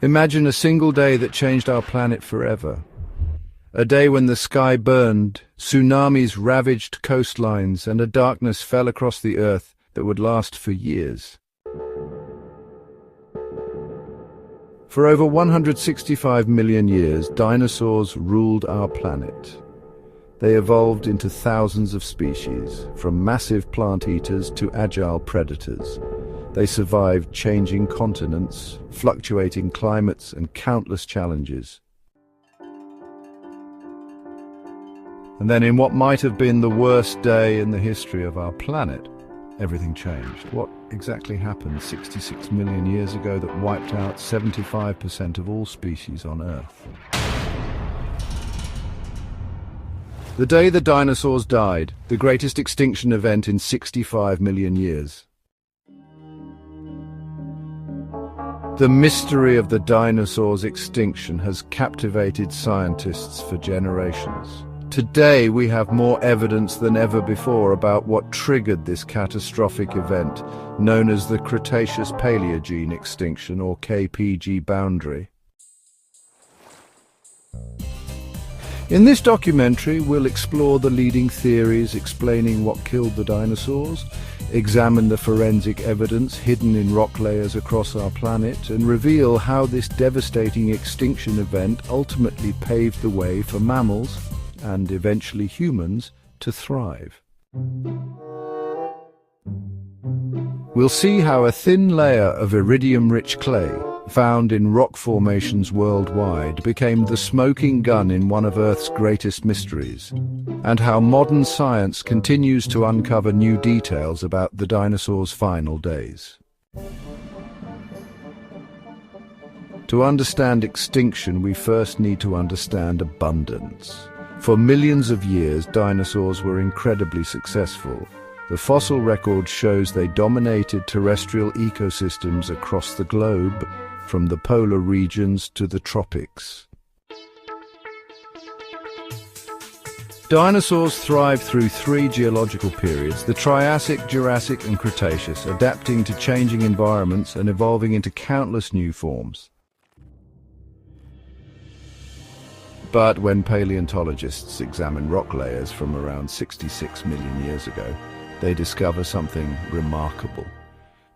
Imagine a single day that changed our planet forever. A day when the sky burned, tsunamis ravaged coastlines, and a darkness fell across the earth that would last for years. For over 165 million years, dinosaurs ruled our planet. They evolved into thousands of species, from massive plant eaters to agile predators. They survived changing continents, fluctuating climates, and countless challenges. And then in what might have been the worst day in the history of our planet, everything changed. What exactly happened 66 million years ago that wiped out 75% of all species on Earth? The day the dinosaurs died, the greatest extinction event in 65 million years. The mystery of the dinosaurs' extinction has captivated scientists for generations. Today we have more evidence than ever before about what triggered this catastrophic event, known as the Cretaceous Paleogene extinction, or KPG boundary. In this documentary, we'll explore the leading theories explaining what killed the dinosaurs, examine the forensic evidence hidden in rock layers across our planet, and reveal how this devastating extinction event ultimately paved the way for mammals, and eventually humans, to thrive. We'll see how a thin layer of iridium-rich clay, found in rock formations worldwide, became the smoking gun in one of Earth's greatest mysteries, and how modern science continues to uncover new details about the dinosaurs' final days. To understand extinction, we first need to understand abundance. For millions of years, dinosaurs were incredibly successful. The fossil record shows they dominated terrestrial ecosystems across the globe, from the polar regions to the tropics. Dinosaurs thrived through three geological periods: the Triassic, Jurassic, and Cretaceous, adapting to changing environments and evolving into countless new forms. But when paleontologists examine rock layers from around 66 million years ago, they discover something remarkable.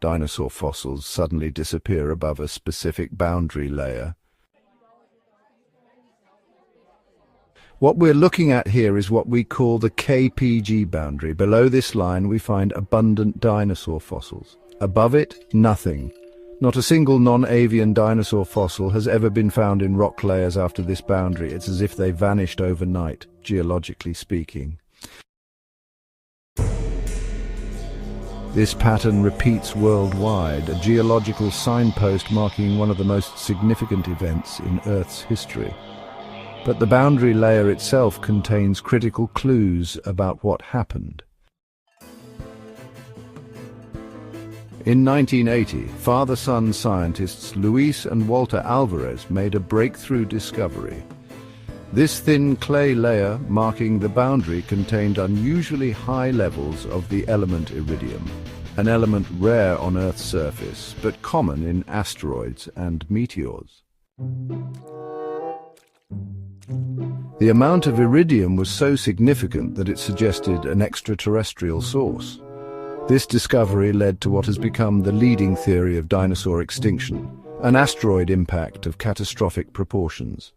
Dinosaur fossils suddenly disappear above a specific boundary layer. What we're looking at here is what we call the KPG boundary. Below this line, we find abundant dinosaur fossils. Above it, nothing. Not a single non-avian dinosaur fossil has ever been found in rock layers after this boundary. It's as if they vanished overnight, geologically speaking. This pattern repeats worldwide, a geological signpost marking one of the most significant events in Earth's history. But the boundary layer itself contains critical clues about what happened. In 1980, father-son scientists Luis and Walter Alvarez made a breakthrough discovery. This thin clay layer marking the boundary contained unusually high levels of the element iridium, an element rare on Earth's surface, but common in asteroids and meteors. The amount of iridium was so significant that it suggested an extraterrestrial source. This discovery led to what has become the leading theory of dinosaur extinction, an asteroid impact of catastrophic proportions.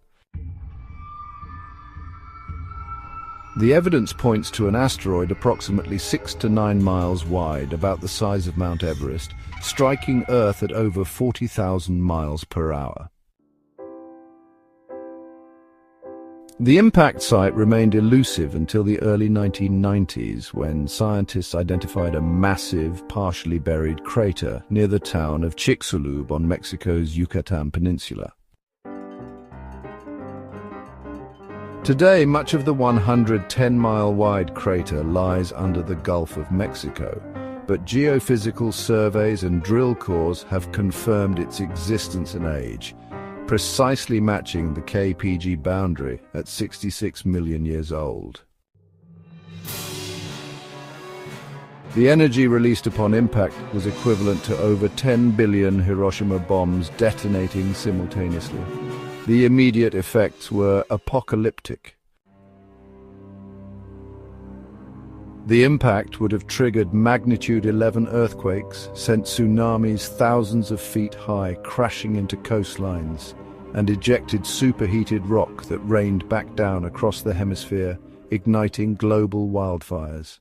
The evidence points to an asteroid approximately 6 to 9 miles wide, about the size of Mount Everest, striking Earth at over 40,000 miles per hour. The impact site remained elusive until the early 1990s, when scientists identified a massive, partially buried crater near the town of Chicxulub on Mexico's Yucatan Peninsula. Today, much of the 110-mile-wide crater lies under the Gulf of Mexico, but geophysical surveys and drill cores have confirmed its existence and age, precisely matching the KPG boundary at 66 million years old. The energy released upon impact was equivalent to over 10 billion Hiroshima bombs detonating simultaneously. The immediate effects were apocalyptic. The impact would have triggered magnitude 11 earthquakes, sent tsunamis thousands of feet high crashing into coastlines, and ejected superheated rock that rained back down across the hemisphere, igniting global wildfires.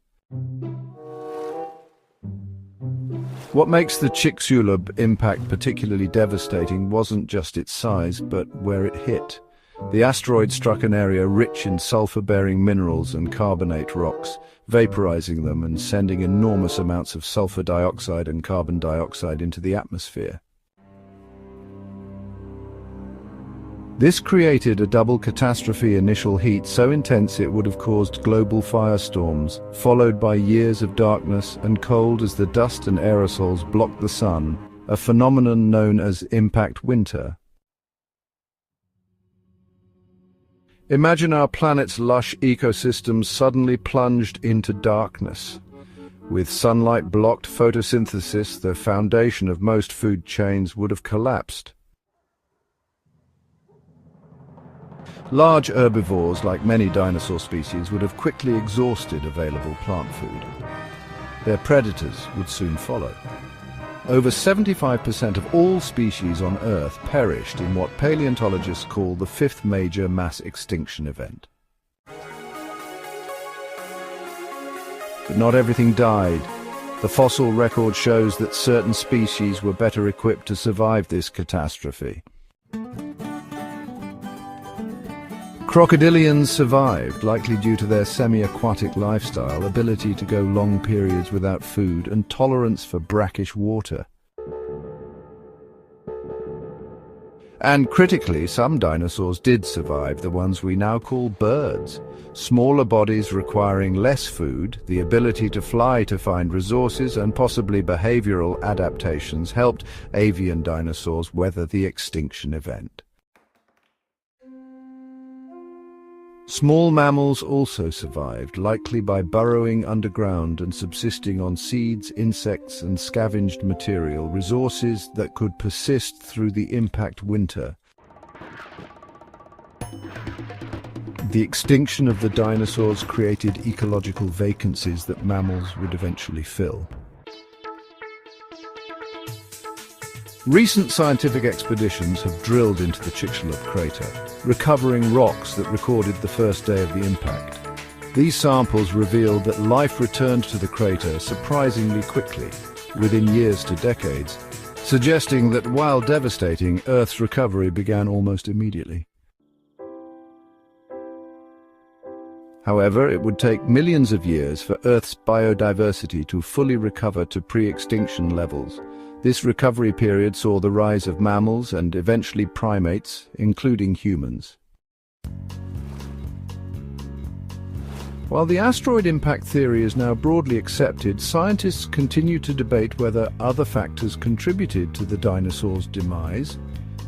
What makes the Chicxulub impact particularly devastating wasn't just its size, but where it hit. The asteroid struck an area rich in sulfur-bearing minerals and carbonate rocks, vaporizing them and sending enormous amounts of sulfur dioxide and carbon dioxide into the atmosphere. This created a double catastrophe: initial heat so intense it would have caused global firestorms, followed by years of darkness and cold as the dust and aerosols blocked the sun, a phenomenon known as impact winter. Imagine our planet's lush ecosystems suddenly plunged into darkness. With sunlight blocked photosynthesis, the foundation of most food chains would have collapsed. Large herbivores, like many dinosaur species, would have quickly exhausted available plant food. Their predators would soon follow. Over 75% of all species on Earth perished in what paleontologists call the fifth major mass extinction event. But not everything died. The fossil record shows that certain species were better equipped to survive this catastrophe. Crocodilians survived, likely due to their semi-aquatic lifestyle, ability to go long periods without food, and tolerance for brackish water. And critically, some dinosaurs did survive, the ones we now call birds. Smaller bodies requiring less food, the ability to fly to find resources, and possibly behavioral adaptations helped avian dinosaurs weather the extinction event. Small mammals also survived, likely by burrowing underground and subsisting on seeds, insects, and scavenged material, resources that could persist through the impact winter. The extinction of the dinosaurs created ecological vacancies that mammals would eventually fill. Recent scientific expeditions have drilled into the Chicxulub crater, recovering rocks that recorded the first day of the impact. These samples revealed that life returned to the crater surprisingly quickly, within years to decades, suggesting that while devastating, Earth's recovery began almost immediately. However, it would take millions of years for Earth's biodiversity to fully recover to pre-extinction levels. This recovery period saw the rise of mammals and eventually primates, including humans. While the asteroid impact theory is now broadly accepted, scientists continue to debate whether other factors contributed to the dinosaurs' demise.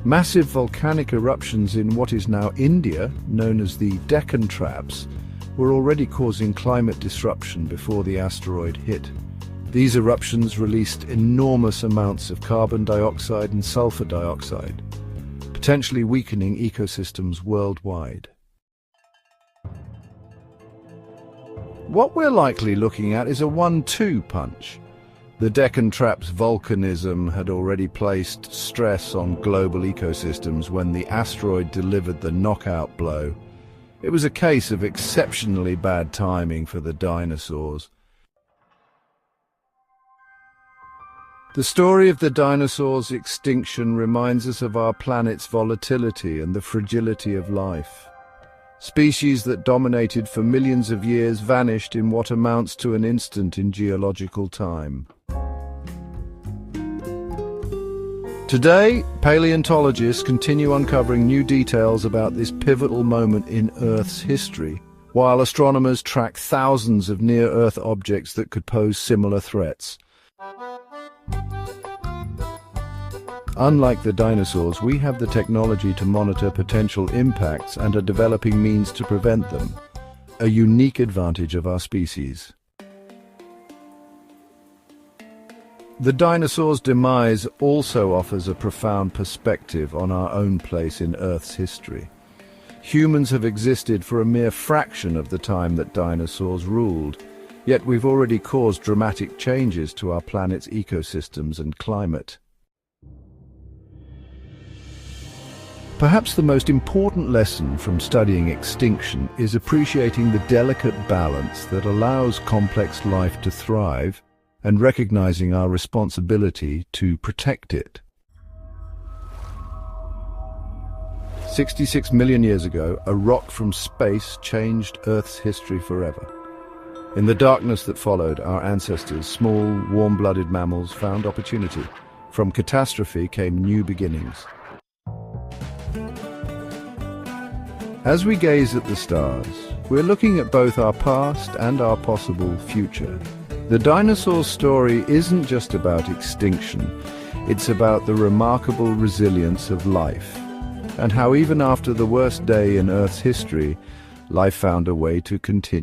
Massive volcanic eruptions in what is now India, known as the Deccan Traps, were already causing climate disruption before the asteroid hit. These eruptions released enormous amounts of carbon dioxide and sulfur dioxide, potentially weakening ecosystems worldwide. What we're likely looking at is a 1-2 punch. The Deccan Traps volcanism had already placed stress on global ecosystems when the asteroid delivered the knockout blow. It was a case of exceptionally bad timing for the dinosaurs. The story of the dinosaurs' extinction reminds us of our planet's volatility and the fragility of life. Species that dominated for millions of years vanished in what amounts to an instant in geological time. Today, paleontologists continue uncovering new details about this pivotal moment in Earth's history, while astronomers track thousands of near-Earth objects that could pose similar threats. Unlike the dinosaurs, we have the technology to monitor potential impacts and are developing means to prevent them, a unique advantage of our species. The dinosaurs' demise also offers a profound perspective on our own place in Earth's history. Humans have existed for a mere fraction of the time that dinosaurs ruled, yet we've already caused dramatic changes to our planet's ecosystems and climate. Perhaps the most important lesson from studying extinction is appreciating the delicate balance that allows complex life to thrive and recognizing our responsibility to protect it. 66 million years ago, a rock from space changed Earth's history forever. In the darkness that followed, our ancestors, small, warm-blooded mammals, found opportunity. From catastrophe came new beginnings. As we gaze at the stars, we're looking at both our past and our possible future. The dinosaur story isn't just about extinction, it's about the remarkable resilience of life, and how even after the worst day in Earth's history, life found a way to continue.